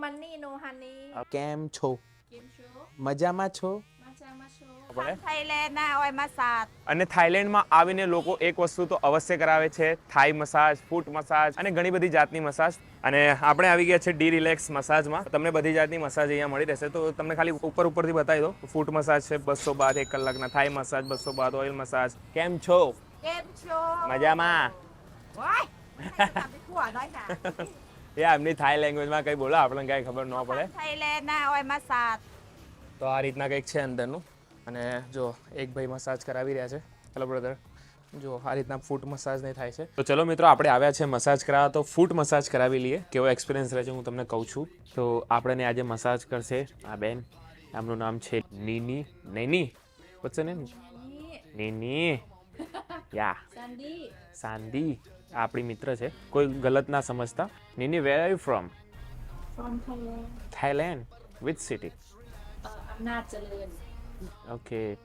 Money નો હાની કેમ છો? કેમ છો? મજામાં છો? મજામાં છો? થાઈલેન્ડ ના હોય મસાજ. અને થાઈલેન્ડમાં આવીને લોકો એક વસ્તુ તો અવશ્ય કરાવે છે, થાઈ મસાજ, ફૂટ મસાજ અને ઘણી બધી જાતની મસાજ. અને આપણે આવી ગયા છે ડી રિલેક્સ મસાજમાં. તમને બધી જાતની મસાજ અહીંયા મળી રહેશે. તો તમને ખાલી ઉપરથી બતાવી દો. ફૂટ મસાજ છે 200 બાદ 1 કલાકના, થાઈ મસાજ 200 બાદ, ઓઇલ મસાજ. કેમ છો? કેમ છો? મજામાં. ઓય તમે કુવા નઈ ના. એમની થાઈ લેંગ્વેજમાં કંઈ બોલો, આપણને કાંઈ ખબર ન પડે. થાઈલેન્ડ ના હોય મસાજ. તો આ રીતના કંઈક છે અંદરનું. અને જો એક ભાઈ મસાજ કરાવી રહ્યા છે. Hello brother. જો આ રીતના ફૂટ મસાજ નહીં થાય છે. તો ચલો મિત્રો, આપણે આવ્યા છે મસાજ કરાવવા, તો ફૂટ મસાજ કરાવી લઈએ. કેવો એક્સપિરિયન્સ રહે છે હું તમને કહું છું. તો આપણને આજે મસાજ કરશે આ બેન. એમનું નામ છે નીની. નૈની વચ્ચે ને નીની યા સંદી સાંદી. આ આપણી મિત્ર છે, કોઈ ગલત ના સમજતા. નીની, where are you from? from Thailand. Thailand. Which city? Natchalan. Okay.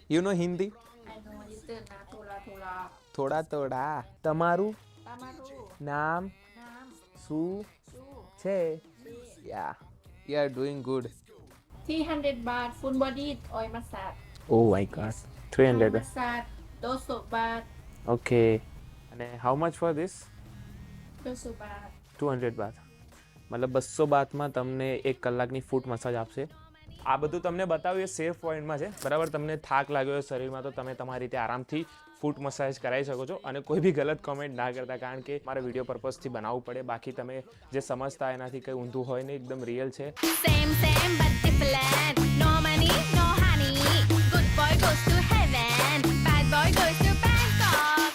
You know Hindi? I know you na thoda. થોડા થોડા. તમારું Tamaru. નામ Nam. શું Su. છે? Yeah you are doing good. 300 baht full body oil massage. Oh my god. 300. Massage 200 baht. Okay. અને how much for this? 200 baht. 200 baht. મતલબ 200 બાતમાં તમને 1 કલાકની ફૂટ મસાજ આપશે. આ બધું તમને બતાવ્યું એ સેફ પોઈન્ટમાં છે, બરાબર. તમને થાક લાગ્યો હોય શરીરમાં તો તમે તમારી રીતે આરામથી ફૂટ મસાજ કરાવી શકો છો. અને કોઈ બી ગલત કોમેન્ટ ના કરતા, કારણ કે મારા વિડીયો પર્પઝથી બનાવવું પડે. બાકી તમે જે સમજતા એનાથી કંઈ ઊંધું હોય નહીં, એકદમ રિયલ છે. Same but different. No